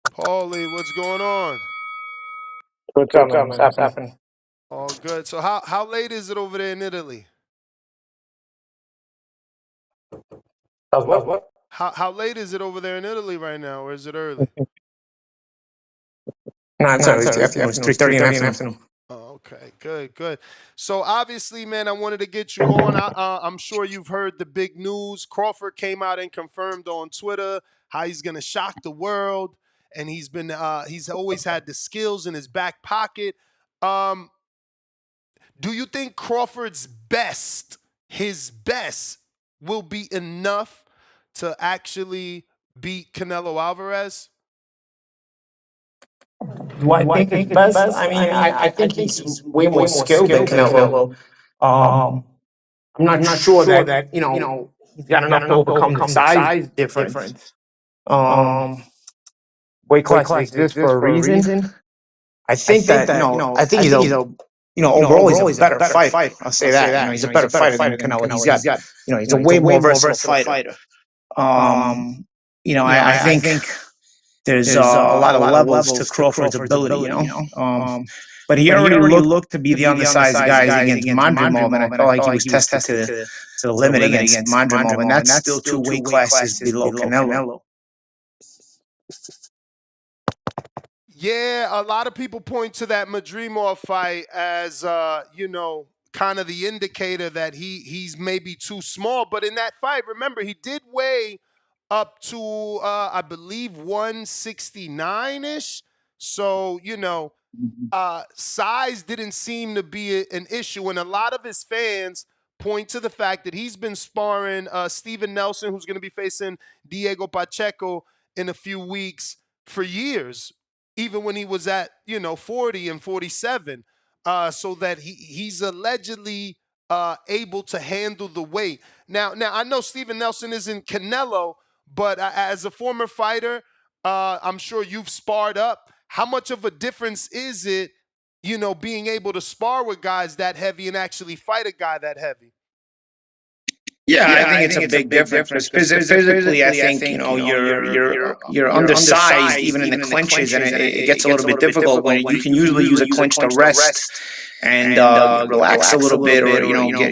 Paulie, what's going on? What's up, man? What's happening? All good. So how late is it over there in Italy? How's what? How late is it over there in Italy right now, or is it early? No, it's early. It's afternoon. It's 3:30 in the afternoon. Oh, okay, good. So obviously, man, I wanted to get you on. I'm sure you've heard the big news. Crawford came out and confirmed on Twitter how he's gonna shock the world, and he's always had the skills in his back pocket. Um, do you think Crawford's his best, will be enough to actually beat Canelo Alvarez? Do I think it's best? I mean, I think he's way more skilled than Canelo. I'm not sure that he's got enough to overcome the size difference. Weight class exists for a reason. I think that I think he's a overall he's a better fighter. I'll say that. He's a better fighter than Canelo. He's got he's a way more versatile fighter. I think there's a lot of levels to Crawford's ability, but he already looked to be the undersized guy against Mandrimov, and I felt like he was tested to the limit against Mandrimov, and that's still two weight classes below Canelo. Yeah, a lot of people point to that Madrimov fight as kind of the indicator that he's maybe too small. But in that fight, remember, he did weigh up to I believe 169-ish. So, size didn't seem to be an issue. And a lot of his fans point to the fact that he's been sparring Steven Nelson, who's going to be facing Diego Pacheco in a few weeks, for years, even when he was at 40 and 47, so that he's allegedly able to handle the weight. Now I know Steven Nelson isn't Canelo, but as a former fighter, I'm sure you've sparred up. How much of a difference is it, being able to spar with guys that heavy and actually fight a guy that heavy? Yeah, I think it's a big difference. Physically, I think you're undersized even in the clinches, and it gets a little bit difficult when you can usually use a clinch to rest and relax a little bit, or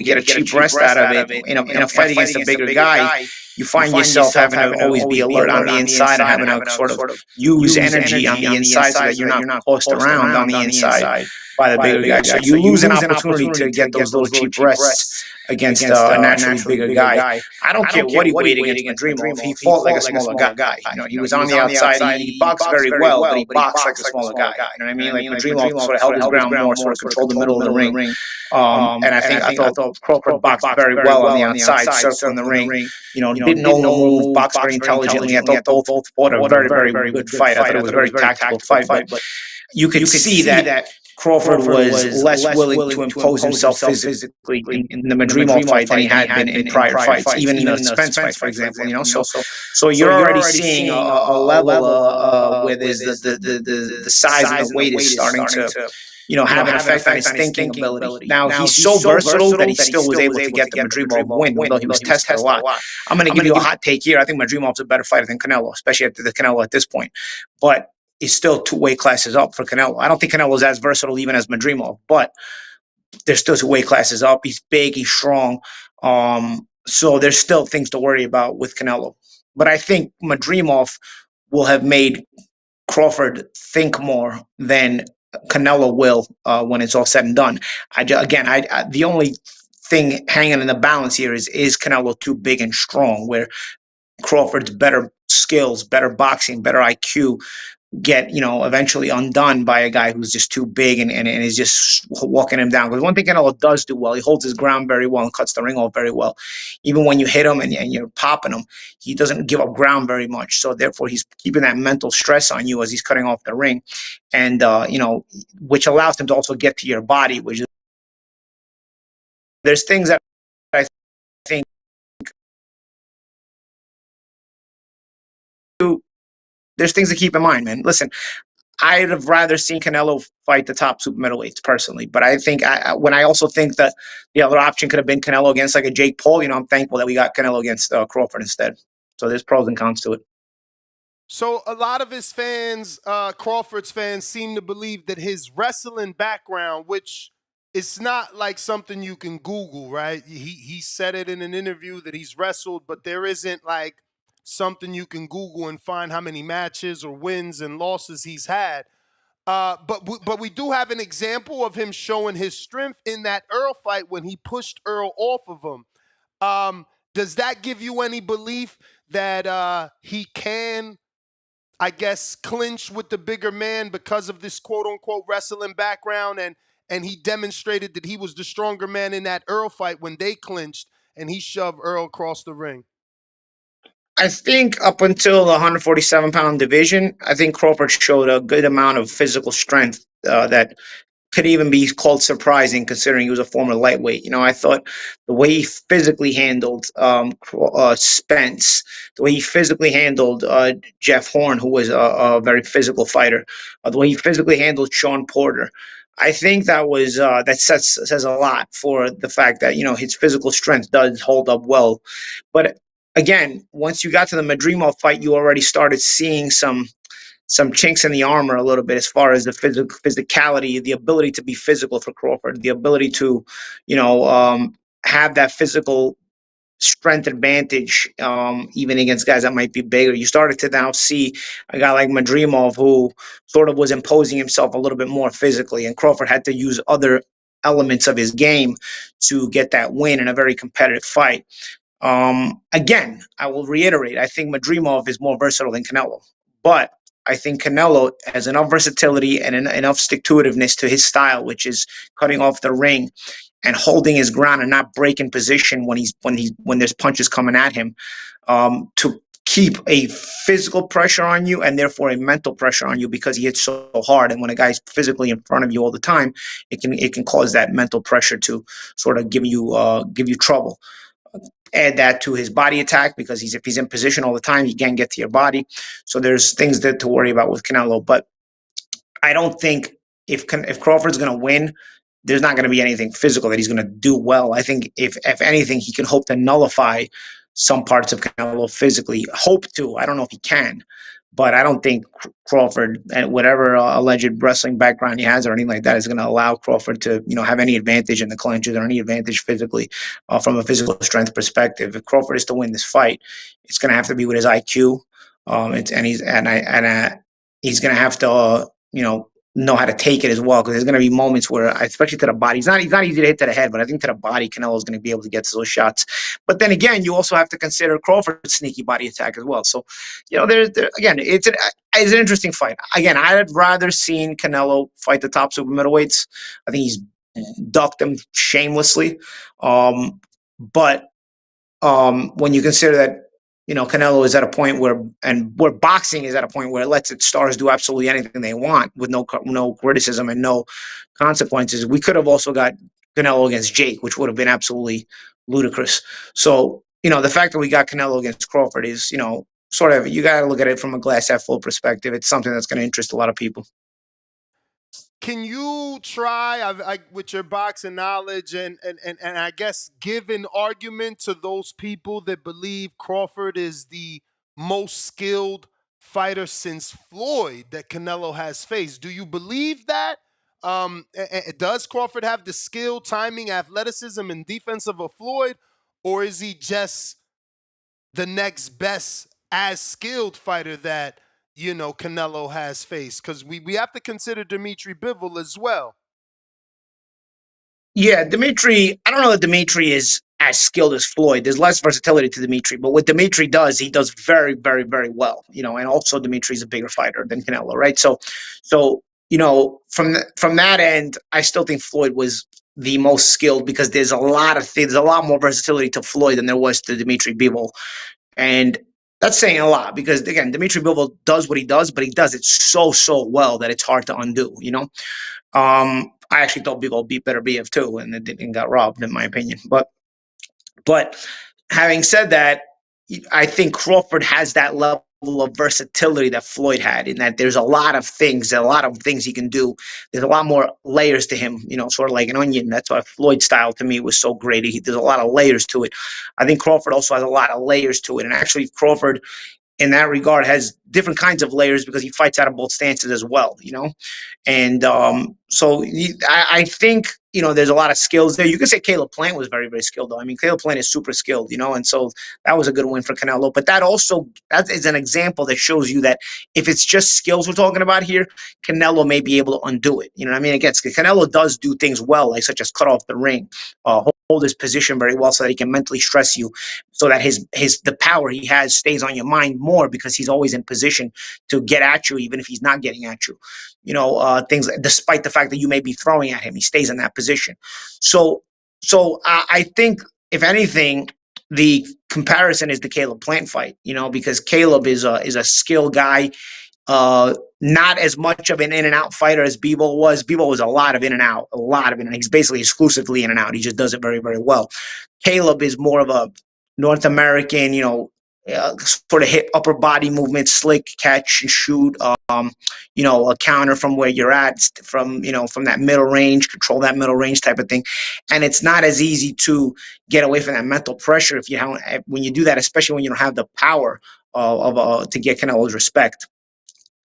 get a cheap rest out of it. In a fight against a bigger guy, you find yourself having to always be alert on the inside and having to sort of use energy on the inside so that you're not tossed around on the inside by the bigger guy. So you lose an opportunity to get those little cheap rests against a naturally bigger guy. I don't care what he weighed against Madrimov. He fought like a smaller guy. He was on the outside. He boxed very well, but he boxed like a smaller guy. You know what I mean? Like Madrimov sort of held his ground more, sort of controlled the middle of the ring. And I thought Crawford boxed very well on the outside, circling the ring. Didn't know the move, boxed very intelligently. I thought both fought a very, very good fight. I thought it was a very tactical fight, but you could see that Crawford was less willing to impose himself physically in the Madrimov fight than he had been in prior fights, even in the Spence fight, for example. So you're already seeing a level where there's the size and the weight is starting to have an effect on his thinking ability. Now, he's so versatile that he still was able to get the Madrimov win, although he was tested a lot. I'm going to give you a hot take here. I think Madrimov's a better fighter than Canelo, especially at the Canelo at this point. But he's still two weight classes up for Canelo. I don't think Canelo's as versatile even as Madrimov, but there's still two weight classes up. He's big, he's strong. So there's still things to worry about with Canelo. But I think Madrimov will have made Crawford think more than Canelo will when it's all said and done. The only thing hanging in the balance here is Canelo too big and strong, where Crawford's better skills, better boxing, better IQ get eventually undone by a guy who's just too big and is just walking him down. Because one thing Canelo does do well, he holds his ground very well and cuts the ring off very well. Even when you hit him and you're popping him, he doesn't give up ground very much. So therefore, he's keeping that mental stress on you as he's cutting off the ring, and which allows him to also get to your body. Which is, there's things that I think there's things to keep in mind, man. Listen, I'd have rather seen Canelo fight the top super middleweights personally, but I think when I also think that the other option could have been Canelo against like a Jake Paul, I'm thankful that we got Canelo against Crawford instead. So there's pros and cons to it. So a lot of his fans, Crawford's fans, seem to believe that his wrestling background, which it's not like something you can Google, right? He said it in an interview that he's wrestled, but there isn't like something you can Google and find how many matches or wins and losses he's had. But we do have an example of him showing his strength in that Earl fight when he pushed Earl off of him. Does that give you any belief that he can, I guess, clinch with the bigger man because of this quote unquote wrestling background, and he demonstrated that he was the stronger man in that Earl fight when they clinched and he shoved Earl across the ring? I think up until the 147-pound division, I think Crawford showed a good amount of physical strength that could even be called surprising considering he was a former lightweight. I thought the way he physically handled Spence, the way he physically handled Jeff Horn, who was a very physical fighter, the way he physically handled Sean Porter. I think that says a lot for the fact that his physical strength does hold up well, but again, once you got to the Madrimov fight, you already started seeing some chinks in the armor a little bit as far as the physicality, the ability to be physical for Crawford, the ability to, have that physical strength advantage, even against guys that might be bigger. You started to now see a guy like Madrimov who sort of was imposing himself a little bit more physically, and Crawford had to use other elements of his game to get that win in a very competitive fight. Again, I will reiterate, I think Madrimov is more versatile than Canelo, but I think Canelo has enough versatility and enough stick-to-itiveness to his style, which is cutting off the ring and holding his ground and not breaking position when there's punches coming at him, to keep a physical pressure on you and therefore a mental pressure on you because he hits so hard. And when a guy's physically in front of you all the time, it can cause that mental pressure to sort of give you trouble. Add that to his body attack because if he's in position all the time, he can't get to your body. So there's things to worry about with Canelo. But I don't think if Crawford's going to win, there's not going to be anything physical that he's going to do well. I think if anything, he can hope to nullify some parts of Canelo physically. Hope to. I don't know if he can, but I don't think Crawford, and whatever alleged wrestling background he has or anything like that, is going to allow Crawford to have any advantage in the clinches or any advantage physically, from a physical strength perspective. If Crawford is to win this fight, it's going to have to be with his IQ. He's going to have to know how to take it as well, because there's going to be moments where, especially to the body, he's not easy to hit to the head, but I think to the body, Canelo is going to be able to get to those shots. But then again, you also have to consider Crawford's sneaky body attack as well. So, again, it's an interesting fight. Again, I'd rather seen Canelo fight the top super middleweights. I think he's ducked them shamelessly. But when you consider that, Canelo is at a point where boxing is at a point where it lets its stars do absolutely anything they want with no criticism and no consequences. We could have also got Canelo against Jake, which would have been absolutely ludicrous. So, the fact that we got Canelo against Crawford is, sort of, you got to look at it from a glass half full perspective. It's something that's going to interest a lot of people. Can you try, with your boxing knowledge, and I guess give an argument to those people that believe Crawford is the most skilled fighter since Floyd that Canelo has faced? Do you believe that? Does Crawford have the skill, timing, athleticism, and defense of a Floyd, or is he just the next best as skilled fighter that Canelo has faced? Because we have to consider Dimitri Bivol as well. Yeah, Dimitri, I don't know that Dimitri is as skilled as Floyd. There's less versatility to Dimitri, but what Dimitri does, he does very, very, very well. And also Dimitri's a bigger fighter than Canelo, right? So from that end, I still think Floyd was the most skilled because there's a lot of things, there's a lot more versatility to Floyd than there was to Dimitri Bivol. And that's saying a lot because, again, Dimitri Bivol does what he does, but he does it so, so well that it's hard to undo. I actually thought Bivol beat better BF too, and it didn't got robbed, in my opinion. But having said that, I think Crawford has that level of versatility that Floyd had, in that there's a lot of things he can do. There's a lot more layers to him, sort of like an onion. That's why Floyd's style to me was so great. There's a lot of layers to it. I think Crawford also has a lot of layers to it. And actually, Crawford, in that regard has different kinds of layers because he fights out of both stances as well, and I think there's a lot of skills there. You could say Caleb Plant was very, very skilled, though. I mean, Caleb Plant is super skilled, and so that was a good win for Canelo. But that is an example that shows you that if it's just skills we're talking about here, Canelo may be able to undo it. You know what I mean? Again, Canelo does do things well, like such as cut off the ring, hold his position very well, so that he can mentally stress you, so that the power he has stays on your mind more because he's always in position to get at you, even if he's not getting at you. Things despite the fact that you may be throwing at him, he stays in that position. I think if anything, the comparison is the Caleb Plant fight, because Caleb is a skill guy, not as much of an in and out fighter as Bebo was. Bebo was a lot of in and out. He's basically exclusively in and out. He just does it very, very well. Caleb is more of a North American, sort of hit upper body movement, slick catch and shoot, a counter from where you're at, from that middle range, control that middle range type of thing. And it's not as easy to get away from that mental pressure when you do that, especially when you don't have the power to get Canelo's respect.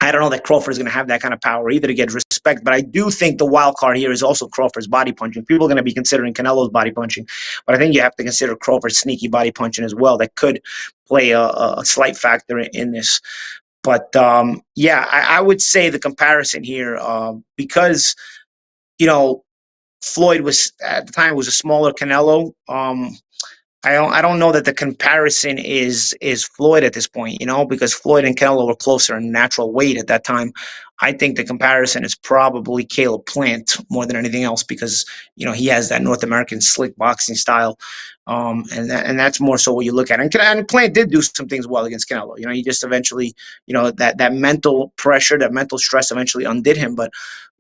I don't know that Crawford is going to have that kind of power either to get respect, but I do think the wild card here is also Crawford's body punching. People are going to be considering Canelo's body punching, but I think you have to consider Crawford's sneaky body punching as well. That could play a slight factor in this. But I would say the comparison here, because Floyd was at the time was a smaller Canelo. I don't know that the comparison is Floyd at this point, because Floyd and Canelo were closer in natural weight at that time. I think the comparison is probably Caleb Plant more than anything else because, he has that North American slick boxing style. And that's more so what you look at. And Plant did do some things well against Canelo. He just eventually, that mental pressure, that mental stress eventually undid him. But,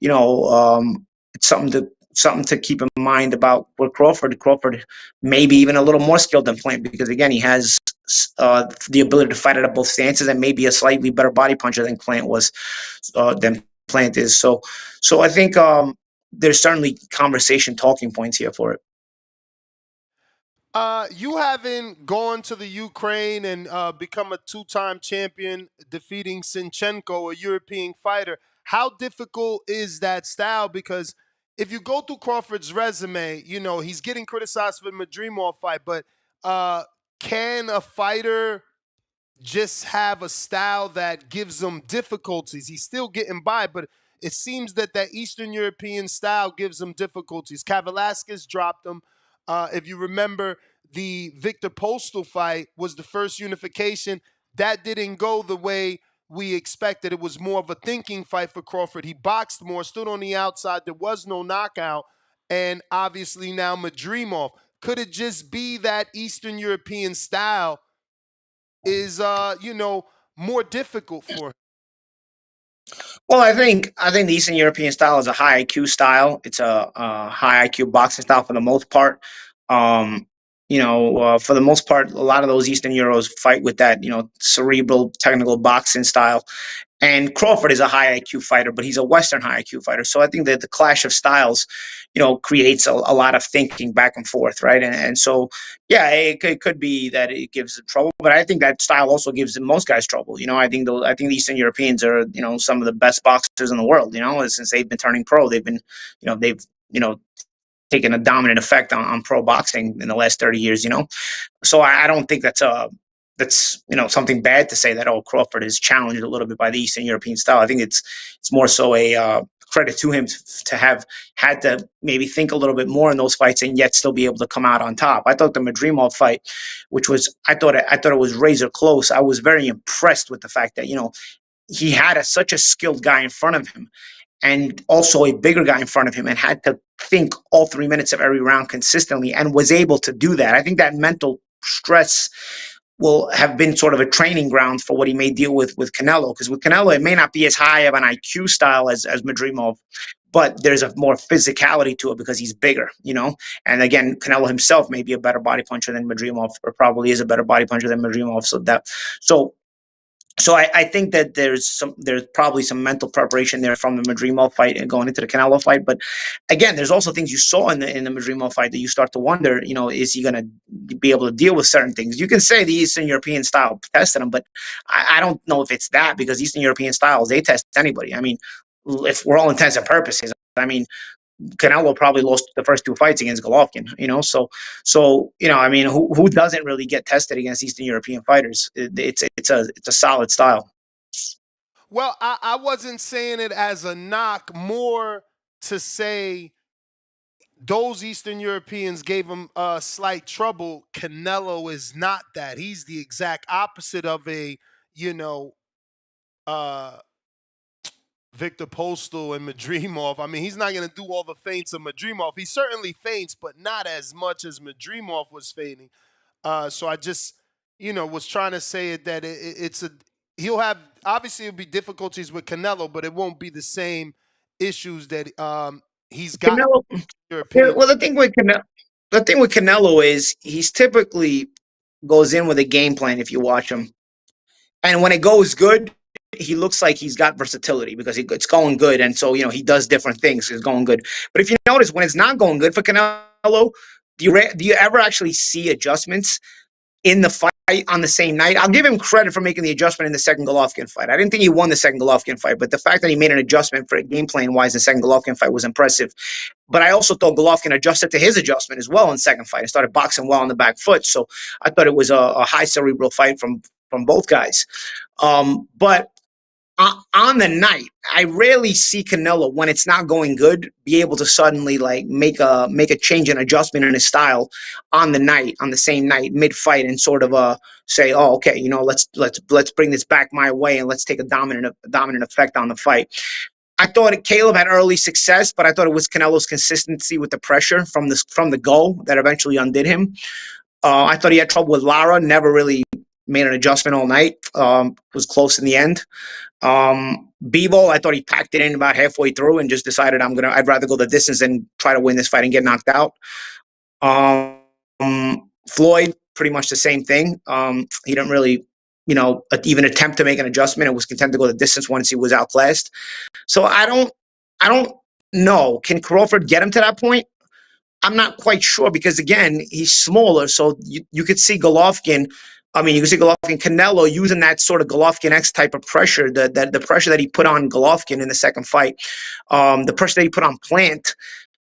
it's something to keep in mind about with Crawford. Crawford may be even a little more skilled than Plant because, again, he has the ability to fight out of both stances and maybe a slightly better body puncher than Plant is. So I think there's certainly conversation talking points here for it. You haven't gone to the Ukraine and become a two-time champion, defeating Sinchenko, a European fighter. How difficult is that style? Because if you go through Crawford's resume, he's getting criticized for the Madrimov fight, but can a fighter just have a style that gives him difficulties? He's still getting by, but it seems that Eastern European style gives him difficulties. Velasquez dropped him. If you remember, the Victor Postal fight was the first unification. That didn't go the way we expected. It was more of a thinking fight for Crawford. He boxed more, stood on the outside. There was no knockout. And obviously now Madrimov. Could it just be that Eastern European style is, more difficult for him? Well, I think the Eastern European style is a high IQ style. It's a high IQ boxing style for the most part. For the most part, a lot of those Eastern Euros fight with that, cerebral, technical boxing style. And Crawford is a high IQ fighter, but he's a Western high IQ fighter. So I think that the clash of styles, creates a lot of thinking back and forth, right? And so, yeah, it could be that it gives them trouble, but I think that style also gives most guys trouble. I think the Eastern Europeans are, some of the best boxers in the world. Since they've been turning pro, they've been, taken a dominant effect on pro boxing in the last 30 years. So I don't think that's something bad to say that Crawford is challenged a little bit by the Eastern European style. I think it's more so a credit to him to have had to maybe think a little bit more in those fights and yet still be able to come out on top. I thought the Madrimov fight, I thought it was razor close. I was very impressed with the fact that he had such a skilled guy in front of him and also a bigger guy in front of him and had to think all 3 minutes of every round consistently and was able to do that. I think that mental stress will have been sort of a training ground for what he may deal with Canelo. Because with Canelo, it may not be as high of an IQ style as Madrimov, but there's a more physicality to it because he's bigger, And again, Canelo himself may be a better body puncher than Madrimov, or probably is a better body puncher than Madrimov. So So I think that there's probably some mental preparation there from the Madrimov fight and going into the Canelo fight. But again, there's also things you saw in the Madrimov fight that you start to wonder, is he going to be able to deal with certain things? You can say the Eastern European style tested him, but I don't know if it's that, because Eastern European styles, they test anybody. I mean, if we're all intents and purposes, I mean, Canelo probably lost the first two fights against Golovkin, I mean, who doesn't really get tested against Eastern European fighters? It's a solid style. Well, I wasn't saying it as a knock, more to say those Eastern Europeans gave him slight trouble. Canelo is not that. He's the exact opposite of a, you know, uh, Victor Postal and Madrimov. I mean, he's not going to do all the feints of Madrimov. He certainly feints, but not as much as Madrimov was feinting. So I just, was trying to say it that it's a he'll have, obviously it'll be difficulties with Canelo, but it won't be the same issues that he's got Canelo, European. well, the thing with Canelo is he's typically goes in with a game plan. If you watch him, and when it goes good, he looks like he's got versatility because it's going good, and so he does different things. It's going good, but if you notice, when it's not going good for Canelo, do you ever actually see adjustments in the fight on the same night? I'll give him credit for making the adjustment in the second Golovkin fight. I didn't think he won the second Golovkin fight, but the fact that he made an adjustment for game plan wise in the second Golovkin fight was impressive. But I also thought Golovkin adjusted to his adjustment as well in the second fight and started boxing well on the back foot. So I thought it was a high cerebral fight from both guys. But on the night, I rarely see Canelo, when it's not going good, be able to suddenly make a change and adjustment in his style on the same night, mid fight, and sort of say, oh, okay, let's bring this back my way and let's take a dominant effect on the fight. I thought Caleb had early success, but I thought it was Canelo's consistency with the pressure from the goal that eventually undid him. I thought he had trouble with Lara, never really made an adjustment all night. Was close in the end. Bivol, I thought he packed it in about halfway through and just decided I'd rather go the distance than try to win this fight and get knocked out. Floyd, pretty much the same thing. He didn't really, even attempt to make an adjustment and was content to go the distance once he was outclassed. So I don't know. Can Crawford get him to that point? I'm not quite sure, because again, he's smaller, so you could see Golovkin. I mean, you can see Golovkin, Canelo using that sort of Golovkin-X type of pressure, the pressure that he put on Golovkin in the second fight, the pressure that he put on Plant,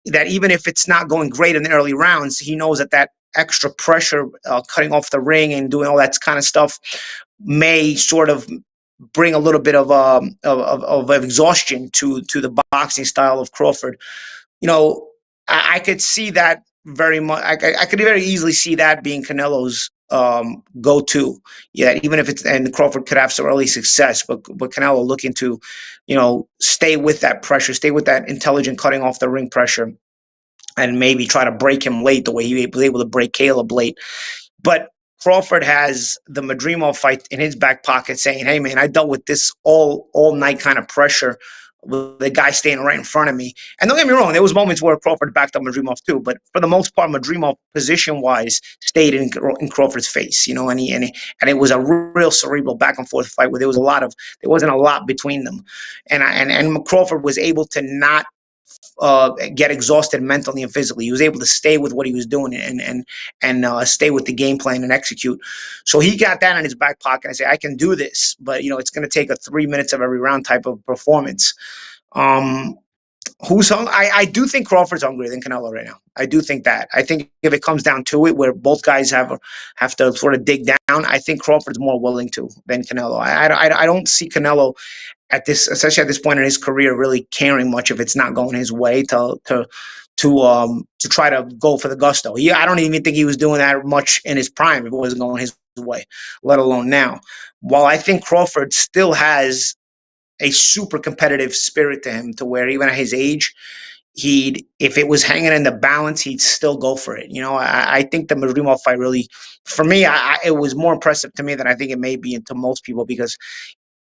that even if it's not going great in the early rounds, he knows that extra pressure, cutting off the ring and doing all that kind of stuff, may sort of bring a little bit of exhaustion to the boxing style of Crawford. I could see that very much. I could very easily see that being Canelo's go-to. Yeah, even if and Crawford could have some early success, but Canelo looking to, stay with that pressure, stay with that intelligent cutting off the ring pressure, and maybe try to break him late the way he was able to break Caleb late. But Crawford has the Madrimov fight in his back pocket, saying, "Hey, man, I dealt with this all night kind of pressure with the guy staying right in front of me." And don't get me wrong, there was moments where Crawford backed up Madrimov too, but for the most part, Madrimov position-wise stayed in Crawford's face, and it was a real cerebral back and forth fight where there wasn't a lot between them, and Crawford was able to not get exhausted mentally and physically. He was able to stay with what he was doing and stay with the game plan and execute. So he got that in his back pocket. I say, I can do this, but it's going to take a 3 minutes of every round type of performance. Who's hungry? I do think Crawford's hungrier than Canelo right now. I do think that. I think if it comes down to it, where both guys have to sort of dig down, I think Crawford's more willing to than Canelo. I don't see Canelo especially at this point in his career, really caring much if it's not going his way to try to go for the gusto. I don't even think he was doing that much in his prime if it wasn't going his way, let alone now. While I think Crawford still has a super competitive spirit to him, to where even at his age, if it was hanging in the balance, he'd still go for it. I think the Madrimov fight really, for me, it was more impressive to me than I think it may be to most people, because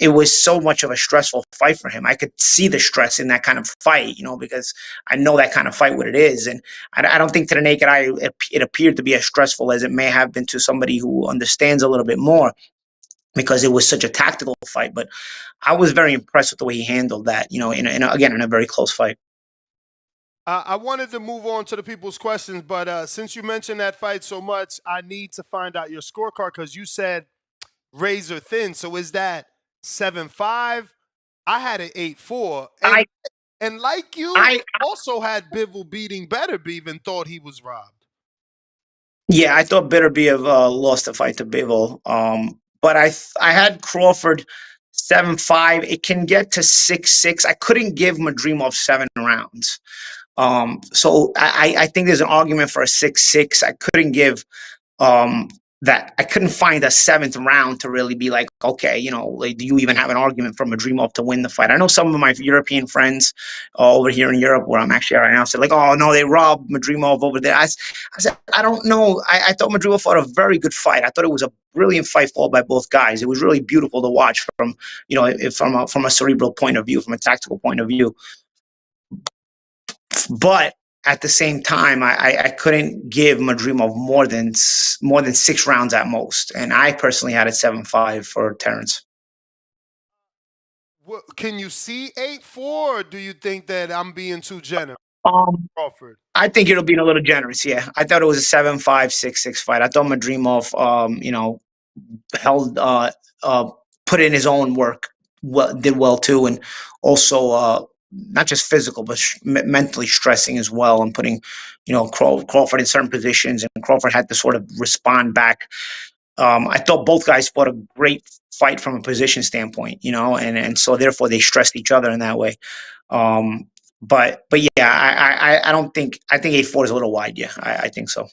it was so much of a stressful fight for him. I could see the stress in that kind of fight, because I know that kind of fight what it is. And I don't think to the naked eye it appeared to be as stressful as it may have been to somebody who understands a little bit more. because it was such a tactical fight. But I was very impressed with the way he handled that, again, in a very close fight. I wanted to move on to the people's questions, but since you mentioned that fight so much, I need to find out your scorecard because you said razor thin. So is that 7-5? I had an 8-4, and like you, I also had Bivol beating Beterbiev and thought he was robbed. Yeah, I thought Beterbiev lost the fight to Bivol. But I had Crawford 7-5. It can get to 6-6. I couldn't give Madrimov 7 rounds. So I think there's an argument for a 6-6. I couldn't give that. I couldn't find a 7th round to really be like, okay, like, do you even have an argument for Madrimov to win the fight? I know some of my European friends over here in Europe, where I'm actually at right now, said like, oh no, they robbed Madrimov over there. I said, I don't know. I thought Madrimov fought a very good fight. I thought it was a brilliant fight fought by both guys. It was really beautiful to watch from, from a cerebral point of view, from a tactical point of view. But at the same time, I couldn't give Madrimov more than 6 rounds at most, and I personally had it 7-5 for Terrence. Can you see 8-4, or do you think that I'm being too generous? Crawford. I think it'll be a little generous. Yeah, I thought it was a 7-5, 6-6 fight. I thought Madrimov, held, put in his own work, did well too, and also not just physical, but mentally stressing as well, and putting, Crawford in certain positions, and Crawford had to sort of respond back. I thought both guys fought a great fight from a position standpoint, and so therefore they stressed each other in that way. But yeah, I don't think, I think 8-4 is a little wide. Yeah, I think so.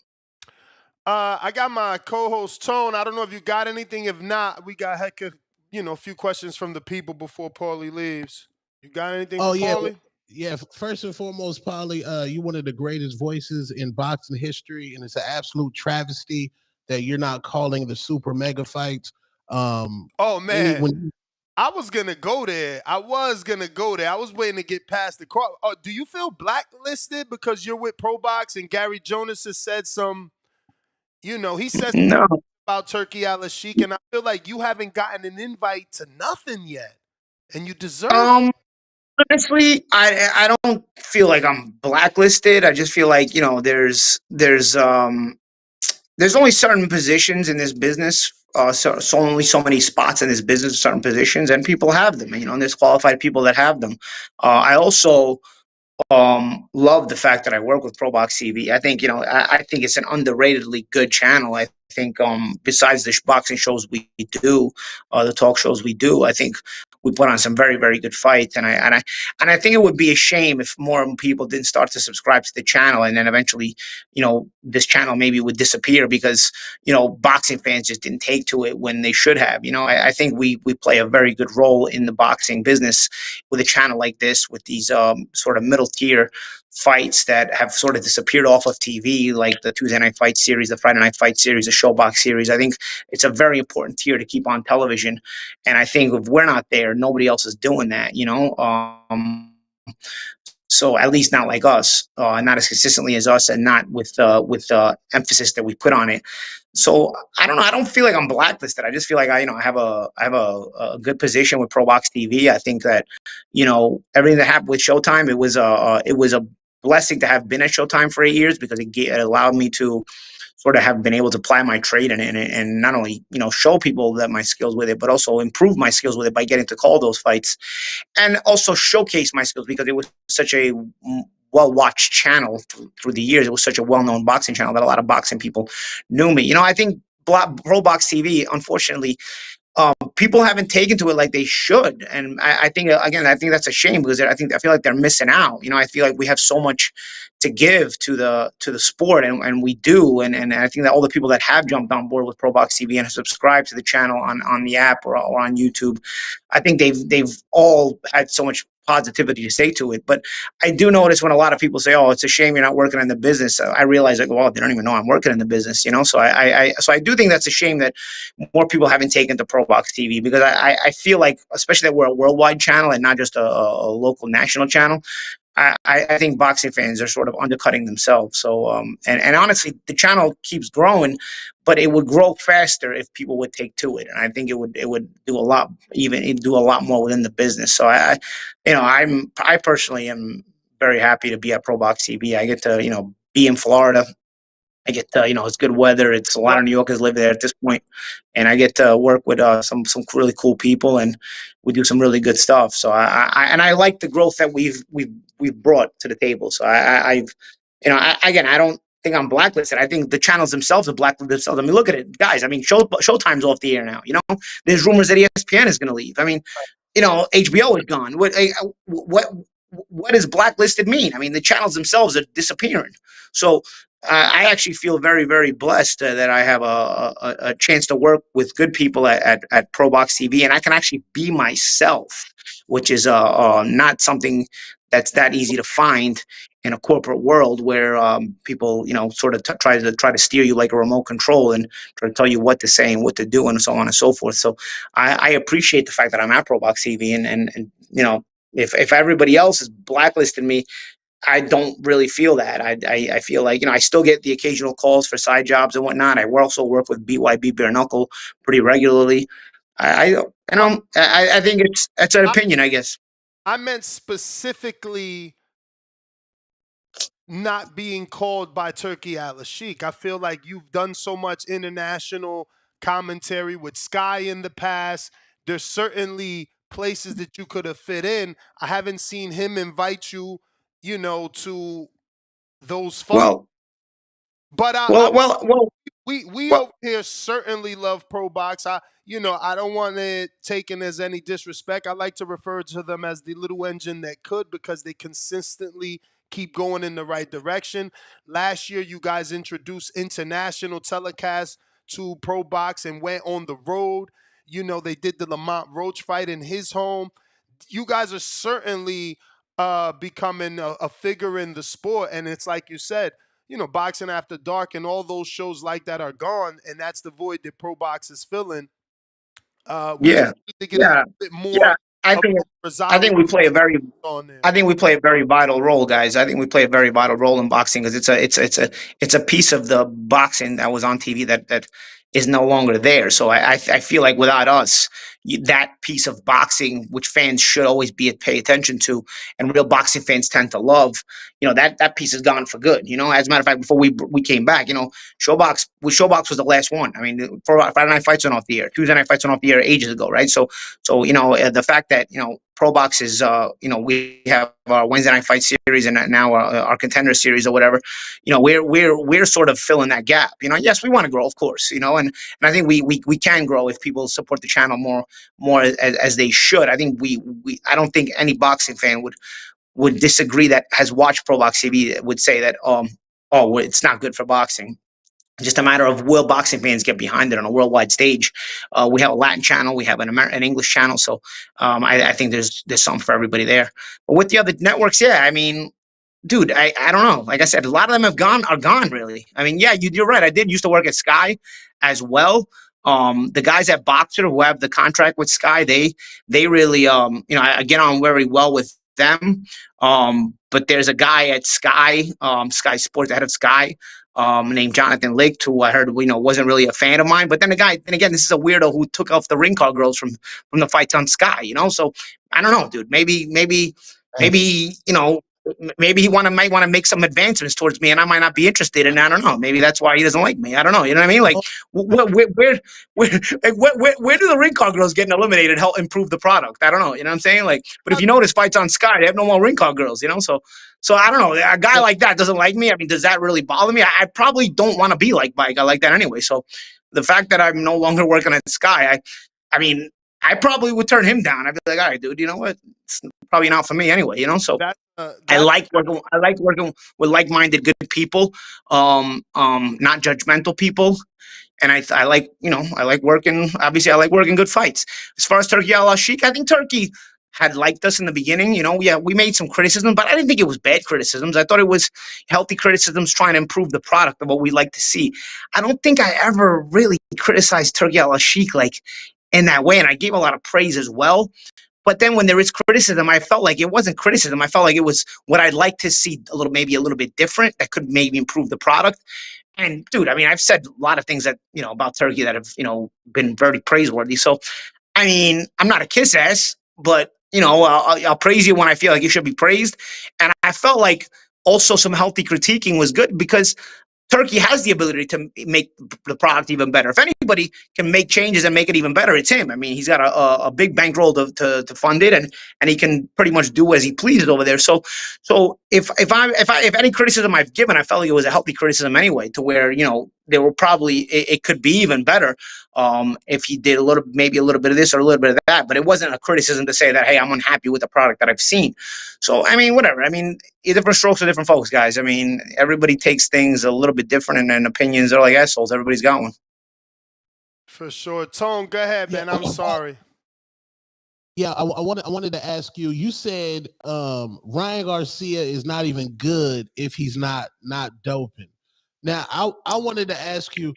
I got my co-host Tone. I don't know if you got anything. If not, we got a few questions from the people before Paulie leaves. You got anything for Paulie? Yeah, first and foremost, Paulie, you're one of the greatest voices in boxing history, and it's an absolute travesty that you're not calling the super mega fights. Oh man, I was gonna go there. I was waiting to get past the call. Oh, do you feel blacklisted because you're with ProBox and Gary Jonas has said some? He says no about Turkey Al-Sheikh, and I feel like you haven't gotten an invite to nothing yet, and you deserve. Honestly, I don't feel like I'm blacklisted. I just feel like, there's only certain positions in this business. So only so many spots in this business, certain positions, and people have them. And there's qualified people that have them. I also love the fact that I work with ProBox TV. I think, I think it's an underratedly good channel. I think besides the boxing shows we do, the talk shows we do, I think we put on some very, very good fights. And I think it would be a shame if more people didn't start to subscribe to the channel, and then eventually, this channel maybe would disappear because, boxing fans just didn't take to it when they should have. I think we play a very good role in the boxing business with a channel like this, with these sort of middle tier fights that have sort of disappeared off of TV, like the Tuesday Night Fight series, the Friday Night Fight series, the Showbox series. I think it's a very important tier to keep on television. And I think if we're not there, nobody else is doing that, so at least not like us, not as consistently as us, and not with emphasis that we put on it. So I don't know. I don't feel like I'm blacklisted. I just feel like I have a good position with ProBox TV. I think that everything that happened with Showtime, it was a blessing to have been at Showtime for 8 years, because it allowed me to sort of have been able to apply my trade and not only show people that my skills with it, but also improve my skills with it by getting to call those fights, and also showcase my skills, because it was such a well-watched channel through the years. It was such a well-known boxing channel that a lot of boxing people knew me. I think ProBox TV, unfortunately, people haven't taken to it like they should, and I think that's a shame, because I feel like they're missing out. I feel like we have so much to give to the sport, and we do, and I think that all the people that have jumped on board with ProBox TV and have subscribed to the channel on the app or on YouTube, I think they've all had so much positivity to say to it. But I do notice when a lot of people say, "Oh, it's a shame you're not working in the business," I realize, like, well, they don't even know I'm working in the business, So I do think that's a shame that more people haven't taken to ProBox TV, because I feel like, especially that we're a worldwide channel and not just a local national channel, I think boxing fans are sort of undercutting themselves. So, and honestly, the channel keeps growing, but it would grow faster if people would take to it. And I think it would do a lot, even it'd do a lot more within the business. So I personally am very happy to be at Pro Box TV. I get to, be in Florida. I get to, it's good weather. It's a lot of New Yorkers live there at this point, and I get to work with some really cool people, and we do some really good stuff. So I like the growth that we've brought to the table. So I've, again, I don't think I'm blacklisted. I think the channels themselves are blacklisted themselves. I mean, look at it, guys. I mean, Showtime's off the air now. There's rumors that ESPN is going to leave. I mean, HBO is gone. What does blacklisted mean? I mean, the channels themselves are disappearing. So I actually feel very, very blessed that I have a chance to work with good people at Pro Box TV, and I can actually be myself, which is not something that's that easy to find in a corporate world where people, sort of try to steer you like a remote control and try to tell you what to say and what to do and so on and so forth. So I appreciate the fact that I'm at Pro Box TV, and if everybody else is blacklisting me, I don't really feel that. I feel like, I still get the occasional calls for side jobs and whatnot. I also work with BYB Bare Knuckle pretty regularly. I think it's an opinion, I guess. I meant specifically not being called by Turkey Al-Sheikh. I feel like you've done so much international commentary with Sky in the past. There's certainly places that you could have fit in. I haven't seen him invite you, to those functions. Well, But we well, over here certainly love Pro Box. I don't want it taken as any disrespect. I like to refer to them as the little engine that could, because they consistently keep going in the right direction. Last year, you guys introduced international telecasts to Pro Box and went on the road. They did the Lamont Roach fight in his home. You guys are certainly becoming a figure in the sport, and it's like you said, Boxing After Dark and all those shows like that are gone, and that's the void that Pro Box is filling. We just yeah, need to get a little bit more I of think I Rosado think we play a very on there. I think we play a very vital role, guys. I think we play a very vital role in boxing because it's a piece of the boxing that was on TV that is no longer there. So I feel like without us, that piece of boxing, which fans should always pay attention to, and real boxing fans tend to love, that piece is gone for good. As a matter of fact, before we came back, Showbox was the last one. I mean, Friday Night Fights went off the air, Tuesday Night Fights went off the air ages ago, right? So the fact that Pro Box is we have our Wednesday Night Fight series and now our Contender series or whatever. We're sort of filling that gap. Yes, we want to grow, of course. And I think we can grow if people support the channel more as they should. I think I don't think any boxing fan would disagree that has watched Pro Box TV would say that it's not good for boxing. Just a matter of will boxing fans get behind it on a worldwide stage. We have a Latin channel, we have an English channel, so I think there's something for everybody there. But with the other networks, yeah, I mean, dude, I don't know. Like I said, a lot of them are gone really. I mean, yeah, you're right. I did used to work at Sky as well. The guys at Boxer who have the contract with Sky, they really I get on very well with them. But there's a guy at Sky, Sky Sports, the head of Sky, named Jonathan Lake, who I heard wasn't really a fan of mine. But then again, this is a weirdo who took off the ring car girls from the fights on Sky. So I don't know, dude. Maybe maybe he might want to make some advancements towards me, and I might not be interested. And I don't know. Maybe that's why he doesn't like me. I don't know. You know what I mean? Like, where do the ring car girls getting eliminated help improve the product? I don't know. You know what I'm saying? Like, but if you notice fights on Sky, they have no more ring car girls. So I don't know. A guy like that doesn't like me. I mean, does that really bother me? I probably don't want to be liked by a guy like that anyway. So the fact that I'm no longer working at Sky, I mean, I probably would turn him down. I'd be like, all right, dude, you know what? It's probably not for me anyway, So I like working with like-minded good people, not judgmental people. And I like, I like working, obviously I like working good fights. As far as Turkey Al-Sheikh, I think Turkey had liked us in the beginning. We made some criticism, but I didn't think it was bad criticisms. I thought it was healthy criticisms trying to improve the product of what we like to see. I don't think I ever really criticized Turkey Al-Sheikh like in that way. And I gave a lot of praise as well. But then when there is criticism, I felt like it wasn't criticism. I felt like it was what I'd like to see maybe a little bit different that could maybe improve the product. And dude, I mean, I've said a lot of things that, about Turkey that have, been very praiseworthy. So, I mean, I'm not a kiss ass, but, I'll praise you when I feel like you should be praised. And I felt like also some healthy critiquing was good because Turkey has the ability to make the product even better. If anybody can make changes and make it even better, it's him. I mean, he's got a big bankroll to fund it, and he can pretty much do as he pleases over there. So if any criticism I've given, I felt like it was a healthy criticism anyway, to where there were probably it could be even better if he did maybe a little bit of this or a little bit of that. But it wasn't a criticism to say that, hey, I'm unhappy with the product that I've seen. So I mean, whatever. I mean, different strokes for different folks, guys. I mean, everybody takes things a little bit different, and then opinions are like assholes. Everybody's got one. For sure. Tone, go ahead, man. I'm sorry. Yeah, I wanted to ask you. You said Ryan Garcia is not even good if he's not doping. Now, I wanted to ask you,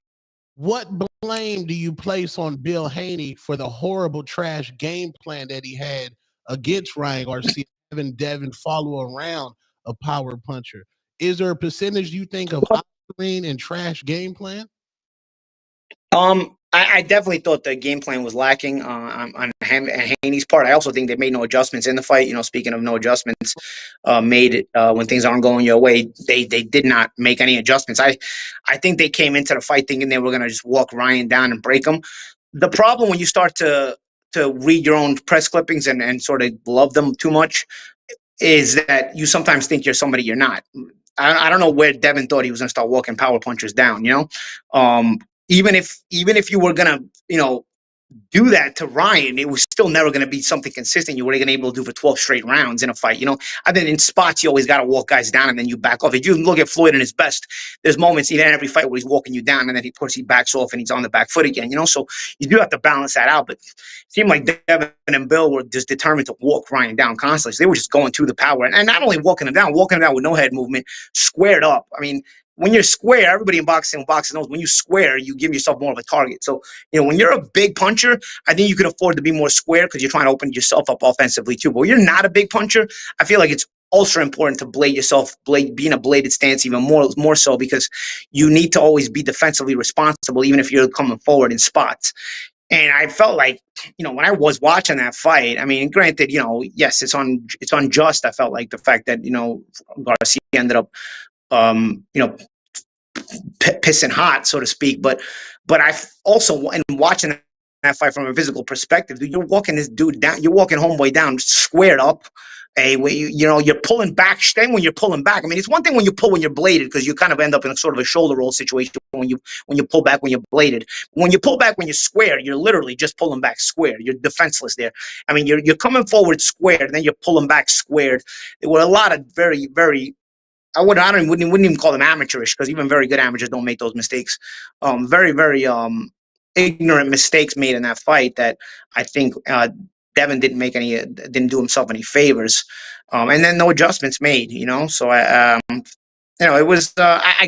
what blame do you place on Bill Haney for the horrible trash game plan that he had against Ryan Garcia, having Devin follow around a power puncher? Is there a percentage you think of green and trash game plan? I definitely thought the game plan was lacking on Haney's part. I also think they made no adjustments in the fight. Speaking of no adjustments made when things aren't going your way, they did not make any adjustments. I think they came into the fight thinking they were going to just walk Ryan down and break him. The problem when you start to read your own press clippings and sort of love them too much is that you sometimes think you're somebody you're not. I don't know where Devin thought he was going to start walking power punchers down, even if you were gonna, do that to Ryan, it was still never going to be something consistent you were going to be able to do for 12 straight rounds in a fight. I think in spots, you always got to walk guys down and then you back off. If you look at Floyd in his best, there's moments in every fight where he's walking you down and then he backs off and he's on the back foot again, so you do have to balance that out. But it seemed like Devin and Bill were just determined to walk Ryan down constantly. So they were just going to the power and not only walking him down with no head movement, squared up. I mean, when you're square, everybody in boxing knows when you square, you give yourself more of a target. So, when you're a big puncher, I think you can afford to be more square because you're trying to open yourself up offensively too. But when you're not a big puncher, I feel like it's ultra important to blade yourself, be in a bladed stance even more so because you need to always be defensively responsible, even if you're coming forward in spots. And I felt like, when I was watching that fight, I mean, granted, yes, it's unjust. I felt like the fact that, Garcia ended up pissing hot, so to speak. But I also, in watching that fight from a physical perspective, you're walking this dude down, you're walking homeboy down squared up. You're pulling back. Then when you're pulling back, I mean, it's one thing when you pull when you're bladed because you kind of end up in a sort of a shoulder roll situation when you pull back when you're bladed. When you pull back when you're square, you're literally just pulling back square. You're defenseless there. I mean, you're coming forward squared, and then you're pulling back squared. There were a lot of very, very wouldn't even call them amateurish because even very good amateurs don't make those mistakes. Very, very ignorant mistakes made in that fight that I think Devin didn't do himself any favors. And then no adjustments made, So it was I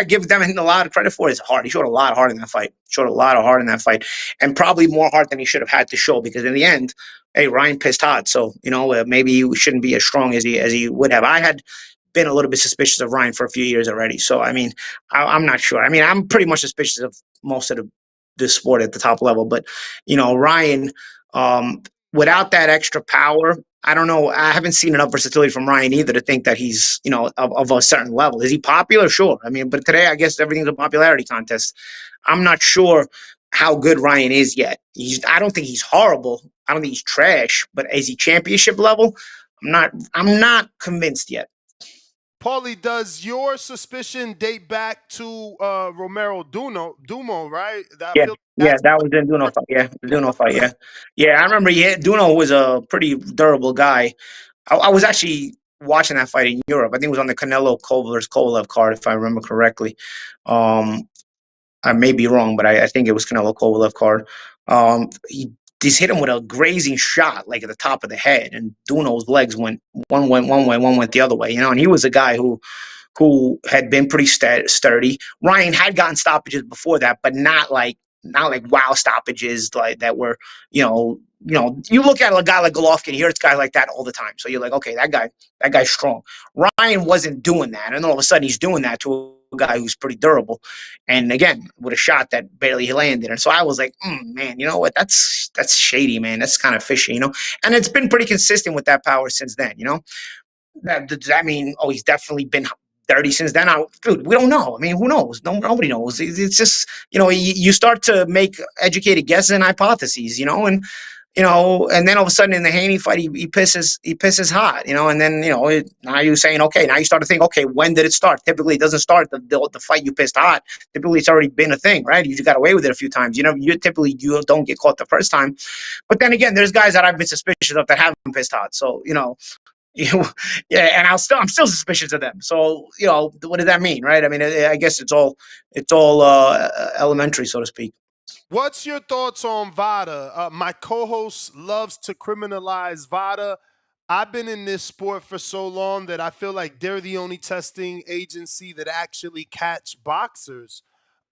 give Devin a lot of credit for his heart. He showed a lot of heart in that fight. And probably more heart than he should have had to show because in the end, hey, Ryan pissed hot. So maybe he shouldn't be as strong as he would have. I had been a little bit suspicious of Ryan for a few years already. So, I mean, I'm not sure. I mean, I'm pretty much suspicious of most of the sport at the top level. But, Ryan, without that extra power, I don't know. I haven't seen enough versatility from Ryan either to think that he's, of a certain level. Is he popular? Sure. I mean, but today, I guess everything's a popularity contest. I'm not sure how good Ryan is yet. I don't think he's horrible. I don't think he's trash. But is he championship level? I'm not convinced yet. Paulie, does your suspicion date back to Romero Dumo, right? That was the Duno fight. Yeah, the Duno fight. Yeah. I remember. Yeah, Duno was a pretty durable guy. I was actually watching that fight in Europe. I think it was on the Canelo-Kovalev card, if I remember correctly. I may be wrong, but I think it was Canelo-Kovalev card. He just hit him with a grazing shot, like at the top of the head, and Duno's legs went one way, one went the other way. And he was a guy who had been pretty sturdy. Ryan had gotten stoppages before that, but not like wow stoppages like that were, you look at a guy like Golovkin, you hear it's guys like that all the time. So you're like, okay, that guy's strong. Ryan wasn't doing that, and all of a sudden he's doing that to a guy who's pretty durable, and again with a shot that barely landed. And so I was like, man, you know what? That's shady, man. That's kind of fishy, And it's been pretty consistent with that power since then, Does that mean, oh, he's definitely been dirty since then? Dude, we don't know. I mean, who knows? Nobody knows. It's just, you start to make educated guesses and hypotheses, and and then all of a sudden in the Haney fight, he pisses hot, and then now you're saying, okay, now you start to think, okay, when did it start? Typically, it doesn't start the fight you pissed hot. Typically, it's already been a thing, right? You just got away with it a few times. You don't get caught the first time, but then again, there's guys that I've been suspicious of that haven't pissed hot, so yeah, and I'm still suspicious of them. So what does that mean, right? I mean, I guess it's all elementary, so to speak. What's your thoughts on VADA? My co-host loves to criminalize VADA. I've been in this sport for so long that I feel like they're the only testing agency that actually catch boxers.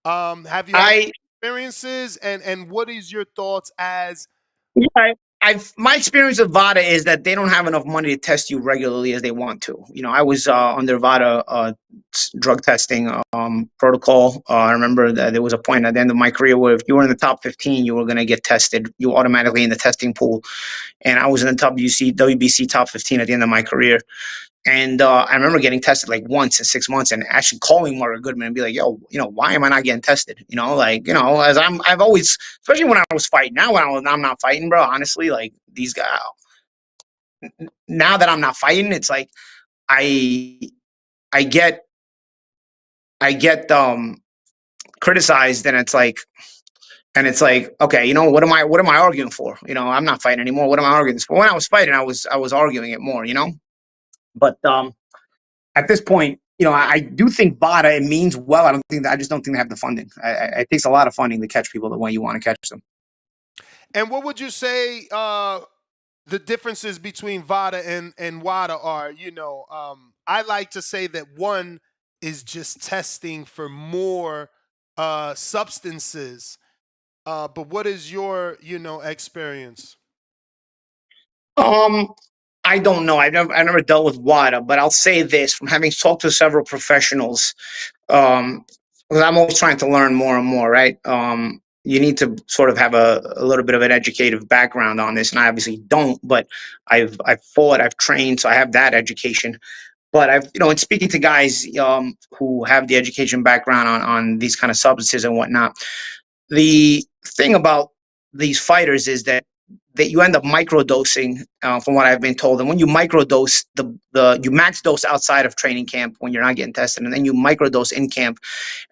Have you had experiences, and what is your thoughts as? Yeah, my experience with VADA is that they don't have enough money to test you regularly as they want to. I was under VADA drug testing protocol. I remember that there was a point at the end of my career where if you were in the top 15, you were going to get tested. You automatically in the testing pool. And I was in the WBC top 15 at the end of my career. And I remember getting tested like once in 6 months, and actually calling Margaret Goodman and be like, "Yo, why am I not getting tested?" As I've always, especially when I was fighting. Now when I'm not fighting, bro, honestly, like these guys. Now that I'm not fighting, it's like I get criticized, and it's like, okay, what am I arguing for? I'm not fighting anymore. What am I arguing for? When I was fighting, I was arguing it more, But at this point, I do think VADA, it means well. I just don't think they have the funding. It takes a lot of funding to catch people the way you want to catch them. And what would you say the differences between VADA and WADA are? I like to say that one is just testing for more substances. But what is your, experience? I don't know. I've never dealt with WADA, but I'll say this from having talked to several professionals, because I'm always trying to learn more and more, right? You need to sort of have a little bit of an educative background on this, and I obviously don't, but I've fought, I've trained, so I have that education. But I've, in speaking to guys who have the education background on these kind of substances and whatnot, the thing about these fighters is that you end up microdosing, from what I've been told. And when you microdose, you max dose outside of training camp when you're not getting tested, and then you microdose in camp.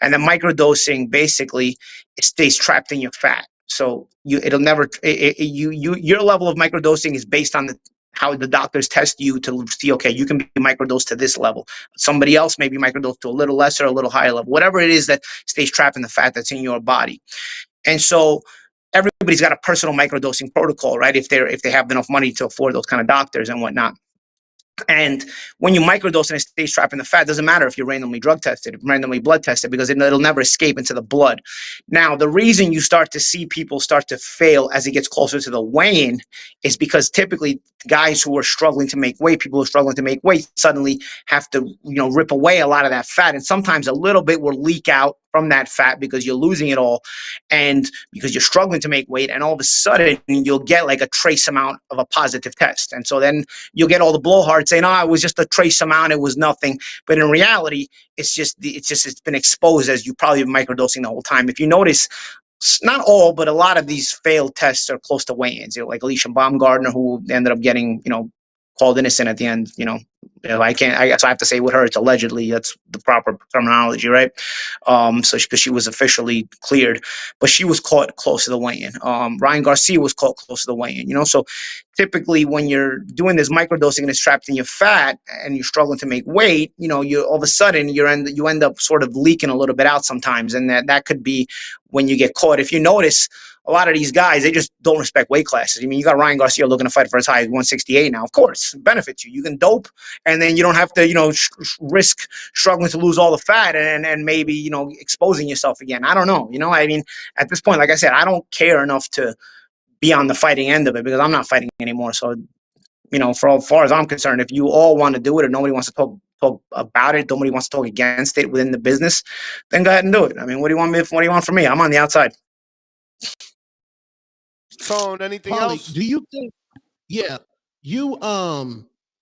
And the microdosing basically, it stays trapped in your fat. So it'll never your level of microdosing is based on how the doctors test you to see, okay, you can be microdosed to this level. Somebody else may be microdosed to a little lesser, a little higher level, whatever it is that stays trapped in the fat that's in your body. And so everybody's got a personal microdosing protocol, right? If they have enough money to afford those kind of doctors and whatnot. And when you microdose and it stays trapped in the fat, it doesn't matter if you're randomly drug tested, randomly blood tested, because it'll never escape into the blood. Now, the reason you start to see people start to fail as it gets closer to the weigh-in is because typically guys who are struggling to make weight, people who are struggling to make weight, suddenly have to, rip away a lot of that fat. And sometimes a little bit will leak out from that fat because you're losing it all, and because you're struggling to make weight, and all of a sudden you'll get like a trace amount of a positive test. And so then you'll get all the blowhards saying, oh, it was just a trace amount, it was nothing. But in reality, it's been exposed as you probably been microdosing the whole time. If you notice, not all, but a lot of these failed tests are close to weigh-ins. Like Alicia Baumgardner, who ended up getting, called innocent at the end, so I have to say with her, it's allegedly, that's the proper terminology, right? Because she was officially cleared, but she was caught close to the weigh-in. Ryan Garcia was caught close to the weigh-in, so typically when you're doing this microdosing and it's trapped in your fat and you're struggling to make weight, you all of a sudden you end up sort of leaking a little bit out sometimes. And that could be when you get caught. If you notice, a lot of these guys, they just don't respect weight classes. I mean, you got Ryan Garcia looking to fight for as high as 168 now. Of course, it benefits you. You can dope, and then you don't have to, risk struggling to lose all the fat and maybe, exposing yourself again. I don't know. I mean, at this point, like I said, I don't care enough to be on the fighting end of it because I'm not fighting anymore. So, for as far as I'm concerned, if you all want to do it or nobody wants to talk about it, nobody wants to talk against it within the business, then go ahead and do it. I mean, what do you want from me? I'm on the outside. Tone, anything Paulie, else? do you think? Yeah,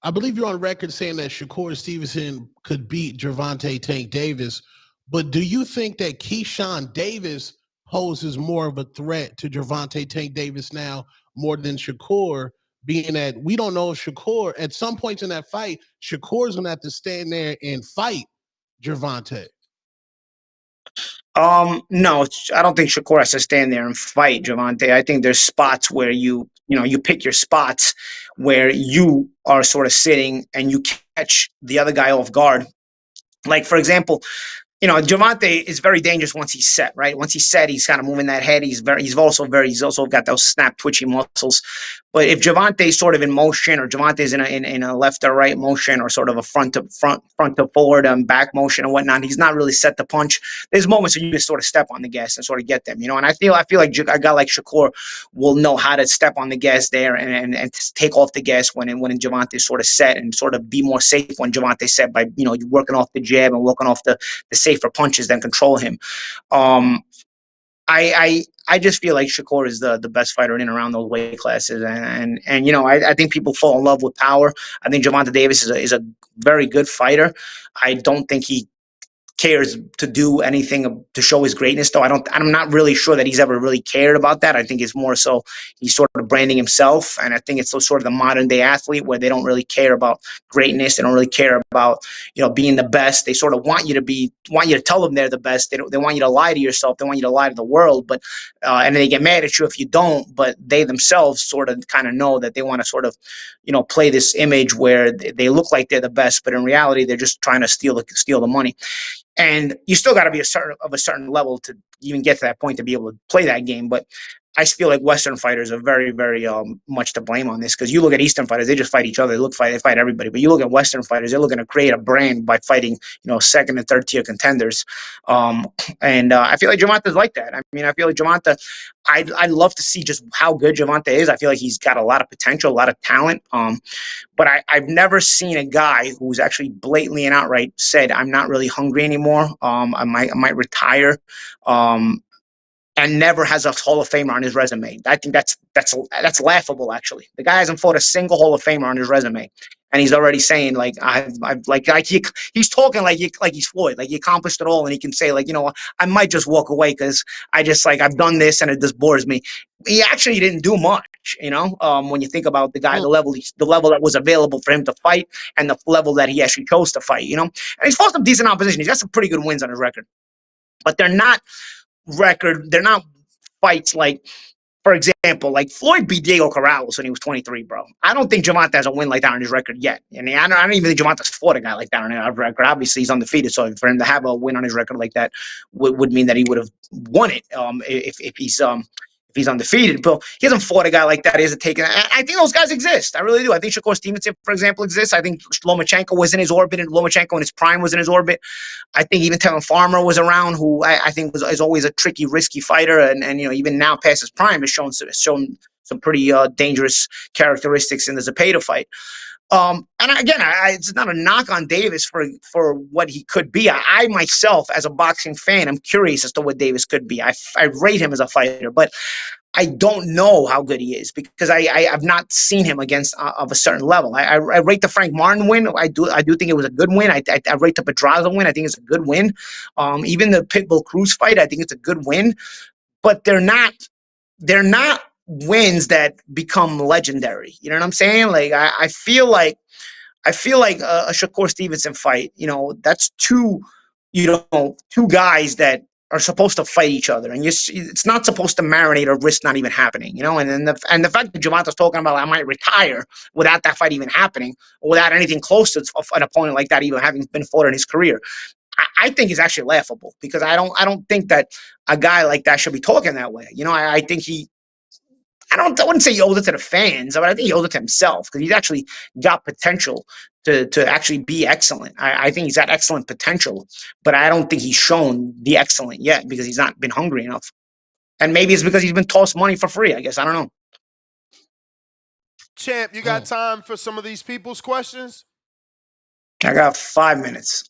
I believe you're on record saying that Shakur Stevenson could beat Gervonta Tank Davis, but do you think that Keyshawn Davis poses more of a threat to Gervonta Tank Davis now more than Shakur? Being that we don't know if Shakur, at some points in that fight, Shakur's gonna have to stand there and fight Gervonta. No, I don't think Shakur has to stand there and fight Gervonta. I think there's spots where you pick your spots where you are sort of sitting and you catch the other guy off guard. Like, for example, Gervonta is very dangerous once he's set, right? Once he's set, he's kind of moving that head. He's also got those snap twitchy muscles. But if Gervonta is sort of in motion, or Gervonta is in a left or right motion, or sort of a front to forward and back motion and whatnot, he's not really set to punch. There's moments where you can sort of step on the gas and sort of get them, And I feel like a guy like Shakur will know how to step on the gas there and take off the gas when Gervonta is sort of set, and sort of be more safe when Gervonta is set by working off the jab and working off the safer punches than control him. I just feel like Shakur is the best fighter in and around those weight classes, and I think people fall in love with power. I think Gervonta Davis is a very good fighter. I don't think he cares to do anything to show his greatness, though. I'm not really sure that he's ever really cared about that. I think it's more so he's sort of branding himself, and I think it's sort of the modern day athlete where they don't really care about greatness. They don't really care about being the best. They sort of want you to tell them they're the best. They want you to lie to yourself. They want you to lie to the world, but and they get mad at you if you don't. But they themselves sort of kind of know that they want to sort of play this image where they look like they're the best, but in reality they're just trying to steal the money. And you still got to be a certain level to even get to that point to be able to play that game. But I feel like Western fighters are very, very much to blame on this, because you look at Eastern fighters, they just fight each other. They fight everybody. But you look at Western fighters, they're looking to create a brand by fighting, second and third tier contenders. And I feel like Gervonta's like that. I mean, I feel like Gervonta, I'd love to see just how good Gervonta is. I feel like he's got a lot of potential, a lot of talent. But I've never seen a guy who's actually blatantly and outright said, "I'm not really hungry anymore. I might retire." And never has a Hall of Famer on his resume. I think that's laughable. Actually, the guy hasn't fought a single Hall of Famer on his resume, and he's already saying he's talking like he's Floyd, like he accomplished it all, and he can say I might just walk away because I've done this and it just bores me. He actually didn't do much, when you think about the guy, the level that was available for him to fight, and the level that he actually chose to fight, and he's fought some decent opposition. He's got some pretty good wins on his record, but they're not fights like, for example, like Floyd beat Diego Corrales when he was 23, bro. I don't think Gervonta has a win like that on his record yet. I mean, I don't even think Gervonta's fought a guy like that on his record. Obviously, he's undefeated, so for him to have a win on his record like that would mean that he would have won it if he's undefeated. But he hasn't fought a guy like that. He hasn't taken. I think those guys exist. I really do. I think Shakur Stevenson, for example, exists. I think Lomachenko was in his orbit, and Lomachenko in his prime was in his orbit. I think even Tevin Farmer was around, who I think is always a tricky, risky fighter, and even now past his prime has shown some pretty dangerous characteristics in the Zepeda fight. And again, it's not a knock on Davis for what he could be. I myself, as a boxing fan, I'm curious as to what Davis could be. I rate him as a fighter, but I don't know how good he is because I've not seen him against of a certain level. I rate the Frank Martin win. I do think it was a good win. I rate the Pedraza win. I think it's a good win. Even the Pitbull Cruz fight, I think it's a good win. But they're not wins that become legendary. You know what I'm saying? Like I feel like a Shakur Stevenson fight. That's two guys that are supposed to fight each other, and it's not supposed to marinate or risk not even happening, And the fact that Gervonta's talking about I might retire without that fight even happening, or without anything close to an opponent like that even having been fought in his career, I think is actually laughable, because I don't think that a guy like that should be talking that way. You know, I think I wouldn't say he owes it to the fans, but I think he owes it to himself, because he's actually got potential to actually be excellent. I think he's got excellent potential, but I don't think he's shown the excellent yet, because he's not been hungry enough. And maybe it's because he's been tossed money for free, I guess. I don't know. Champ, you got time for some of these people's questions? I got 5 minutes.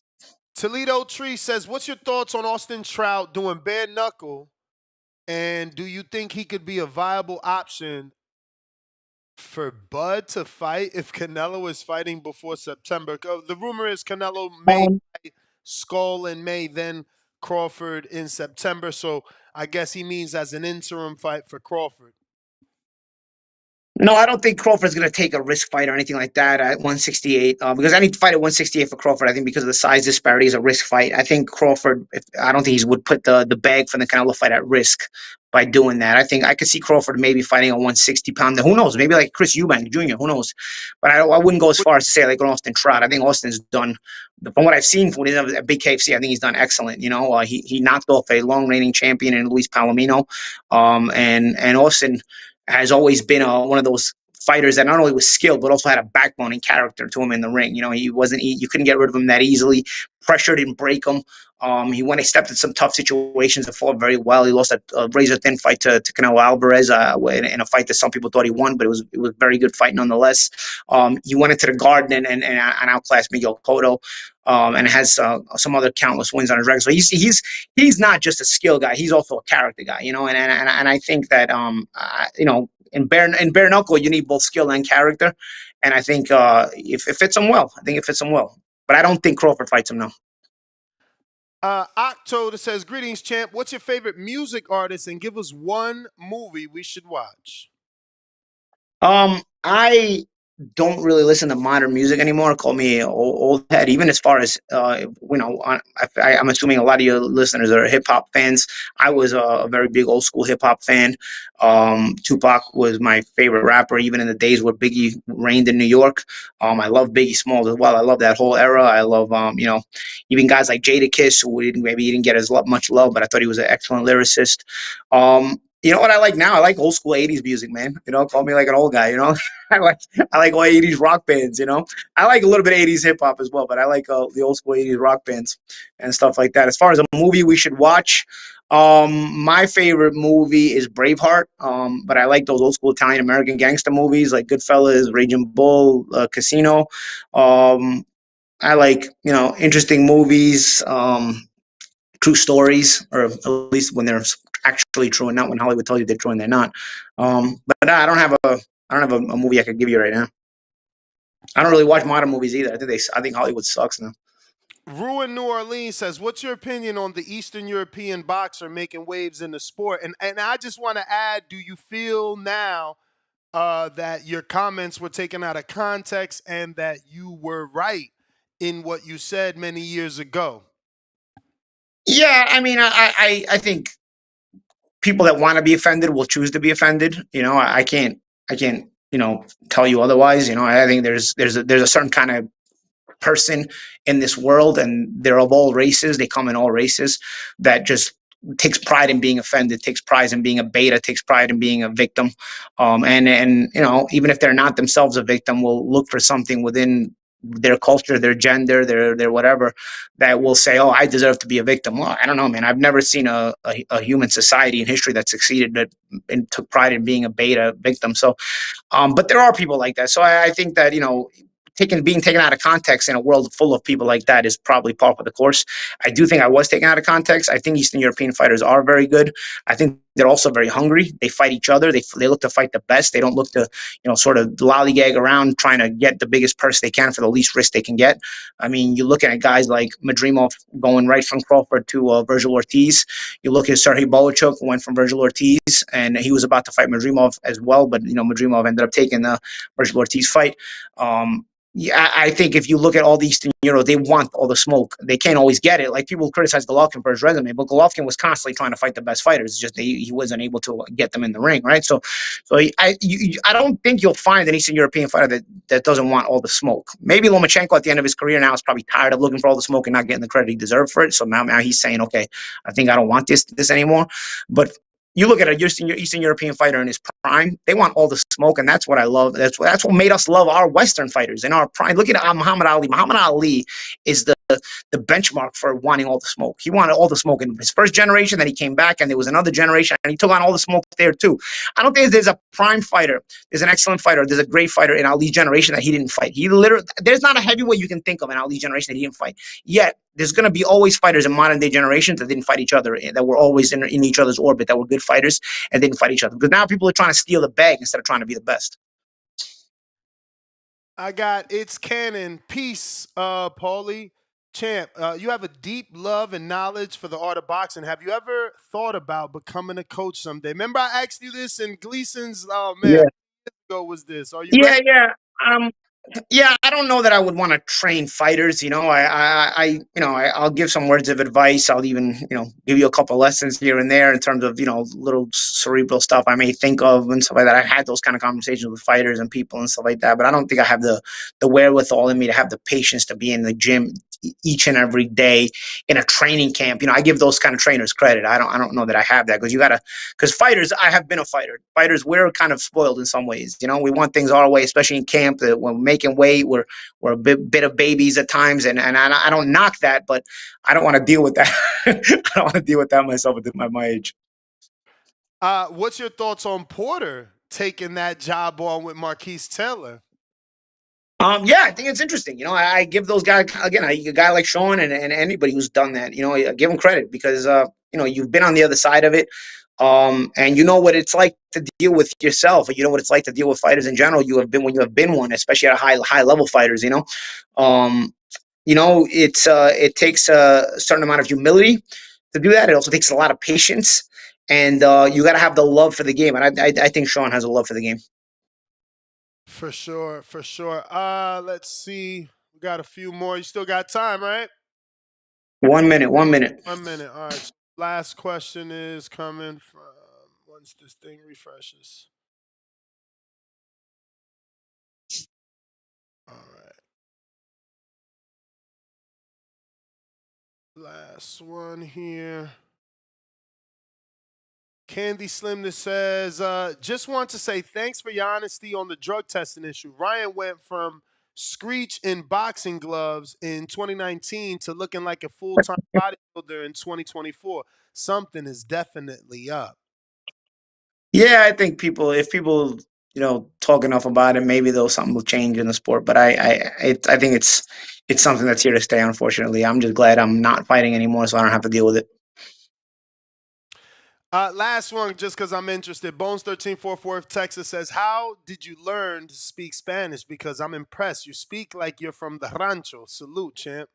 Toledo Tree says, what's your thoughts on Austin Trout doing bare knuckle? And do you think he could be a viable option for Bud to fight if Canelo is fighting before September? The rumor is Canelo may fight Skull in May, then Crawford in September. So I guess he means as an interim fight for Crawford. No, I don't think Crawford's going to take a risk fight or anything like that at 168. Because any fight at 168 for Crawford, I think because of the size disparity, is a risk fight. I think Crawford, I don't think he would put the bag for the Canelo fight at risk by doing that. I think I could see Crawford maybe fighting a 160-pounder. Who knows? Maybe like Chris Eubank Jr. Who knows? But I wouldn't go as far as to say like Austin Trout. I think Austin's done, from what I've seen from when he's at Big KFC, I think he's done excellent. You know, he knocked off a long reigning champion in Luis Palomino, and Austin has always been one of those fighters that not only was skilled, but also had a backbone and character to him in the ring. You know, you couldn't get rid of him that easily. Pressure didn't break him. He went and stepped in some tough situations and fought very well. He lost a razor-thin fight to Canelo Alvarez in a fight that some people thought he won, but it was a very good fight nonetheless. He went into the Garden and outclassed Miguel Cotto. And has some other countless wins on his record. So he's not just a skill guy; he's also a character guy, you know. And I think that you know, in bare knuckle, you need both skill and character. And I think if it fits him well, But I don't think Crawford fights him now. Octo says, "Greetings, champ. What's your favorite music artist, and give us one movie we should watch?" I don't really listen to modern music anymore. Call me old head. Even as far as you know, I'm assuming a lot of your listeners are hip hop fans. I was a very big old school hip hop fan. Tupac was my favorite rapper, even in the days where Biggie reigned in New York. I love Biggie Smalls as well. I love that whole era. I love you know, even guys like Jadakiss, who maybe didn't get as much love, but I thought he was an excellent lyricist. You know what I like now? I like old school 80s music, man. You know, call me like an old guy, you know. I like all 80s rock bands, you know. I like a little bit of 80s hip hop as well, but I like the old school 80s rock bands and stuff like that. As far as a movie we should watch, my favorite movie is Braveheart. But I like those old school Italian American gangster movies like Goodfellas, Raging Bull, Casino. I like, you know, interesting movies, true stories, or at least when they're actually true and not when Hollywood tells you they're true and they're not. But I don't have a movie I could give you right now. I don't really watch modern movies either. I think Hollywood sucks now. Ruin New Orleans says, "What's your opinion on the Eastern European boxer making waves in the sport?" And I just want to add, do you feel now that your comments were taken out of context and that you were right in what you said many years ago? Yeah, I mean, I think people that want to be offended will choose to be offended. You know, I can't, you know, tell you otherwise. You know, I think there's a certain kind of person in this world, and they're of all races. They come in all races, that just takes pride in being offended, takes pride in being a beta, takes pride in being a victim. And you know, even if they're not themselves a victim, will look for something within their culture, their gender, their whatever, that will say, "Oh, I deserve to be a victim." Well, I don't know, man. I've never seen a human society in history that succeeded and took pride in being a beta victim. So, but there are people like that. So I think that, you know, being taken out of context in a world full of people like that is probably par for the course. I do think I was taken out of context. I think Eastern European fighters are very good. I think they're also very hungry. They fight each other. They look to fight the best. They don't look to, you know, sort of lollygag around trying to get the biggest purse they can for the least risk they can get. I mean, you're looking at guys like Madrimov going right from Crawford to Virgil Ortiz. You look at Sergey Bohachuk, who went from Virgil Ortiz, and he was about to fight Madrimov as well, but, you know, Madrimov ended up taking the Virgil Ortiz fight. yeah, I think if you look at all the Eastern Euros, they want all the smoke. They can't always get it. Like people criticize Golovkin for his resume, but Golovkin was constantly trying to fight the best fighters. It's just he wasn't able to get them in the ring, right? So I don't think you'll find an Eastern European fighter that doesn't want all the smoke. Maybe Lomachenko at the end of his career now is probably tired of looking for all the smoke and not getting the credit he deserved for it. So now he's saying, okay, I think I don't want this anymore. But you look at a Eastern European fighter in his prime, they want all the smoke, and that's what I love. That's what made us love our Western fighters in our prime. Look at Muhammad Ali. Muhammad Ali is the benchmark for wanting all the smoke. He wanted all the smoke in his first generation, then he came back, and there was another generation, and he took on all the smoke there too. I don't think there's a prime fighter, there's an excellent fighter, there's a great fighter in Ali's generation that he didn't fight. There's not a heavyweight you can think of in Ali's generation that he didn't fight. Yet there's going to be always fighters in modern day generations that didn't fight each other, that were always in each other's orbit, that were good fighters and didn't fight each other. Because now people are trying to steal the bag instead of trying to be the best. I got It's Canon. Peace, Paulie. Champ, you have a deep love and knowledge for the art of boxing. Have you ever thought about becoming a coach someday? Remember I asked you this in Gleason's, oh man, Yeah. ago was this? Are you ready? Yeah. Yeah, I don't know that I would want to train fighters. I'll give some words of advice. I'll even, give you a couple lessons here and there in terms of, little cerebral stuff I may think of and stuff like that. I've had those kind of conversations with fighters and people and stuff like that, but I don't think I have the wherewithal in me to have the patience to be in the gym each and every day in a training camp. I give those kind of trainers credit. I don't know that I have that because fighters, I have been a fighter. Fighters, we're kind of spoiled in some ways. We want things our way, especially in camp. That when we're making weight, we're a bit of babies at times, and I don't knock that, but I don't want to deal with that. I don't want to deal with that myself at my age. What's your thoughts on Porter taking that job on with Marquise Taylor? Yeah, I think it's interesting. I give those guys again. A guy like Sean and anybody who's done that, I give them credit because you've been on the other side of it, and you know what it's like to deal with yourself. You know what it's like to deal with fighters in general. You have been one, especially at a high level fighters. It takes a certain amount of humility to do that. It also takes a lot of patience, and you got to have the love for the game. And I think Sean has a love for the game. For sure, for sure. Let's see. We got a few more. You still got time, right? 1 minute. 1 minute. 1 minute. All right. So last question is coming from once this thing refreshes. All right. Last one here. Candy Slimness says, just want to say thanks for your honesty on the drug testing issue. Ryan went from Screech in boxing gloves in 2019 to looking like a full-time bodybuilder in 2024. Something is definitely up. Yeah, I think if people, talk enough about it, maybe something will change in the sport. But I think it's something that's here to stay. Unfortunately, I'm just glad I'm not fighting anymore, so I don't have to deal with it. Last one, just because I'm interested. Bones1344 of Texas says, how did you learn to speak Spanish? Because I'm impressed. You speak like you're from the rancho. Salute, champ.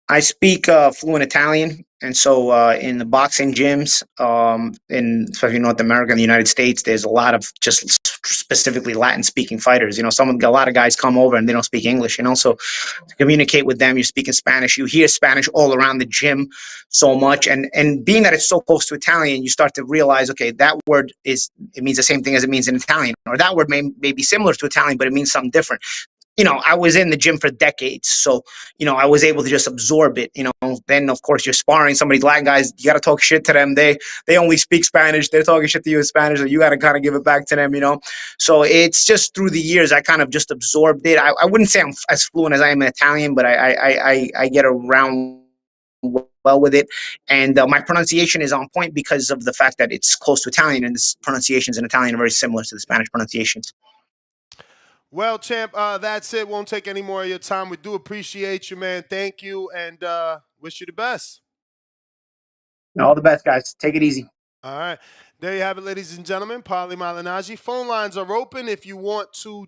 I speak fluent Italian, and so in the boxing gyms, in especially North America and the United States, there's a lot of just specifically Latin-speaking fighters. A lot of guys come over and they don't speak English. So to communicate with them, you're speaking Spanish. You hear Spanish all around the gym so much, and being that it's so close to Italian, you start to realize, okay, that word it means the same thing as it means in Italian, or that word may be similar to Italian, but it means something different. I was in the gym for decades, so I was able to just absorb it. Then of course you're sparring some of these Latin guys. You got to talk shit to them. They only speak Spanish. They're talking shit to you in Spanish, so you got to kind of give it back to them. So it's just through the years I kind of just absorbed it. I wouldn't say I'm as fluent as I am in Italian, but I get around well with it, and my pronunciation is on point because of the fact that it's close to Italian, and the pronunciations in Italian are very similar to the Spanish pronunciations. Well, champ, that's it. Won't take any more of your time. We do appreciate you, man. Thank you, and wish you the best. All the best, guys. Take it easy. All right. There you have it, ladies and gentlemen. Paulie Malignaggi. Phone lines are open if you want to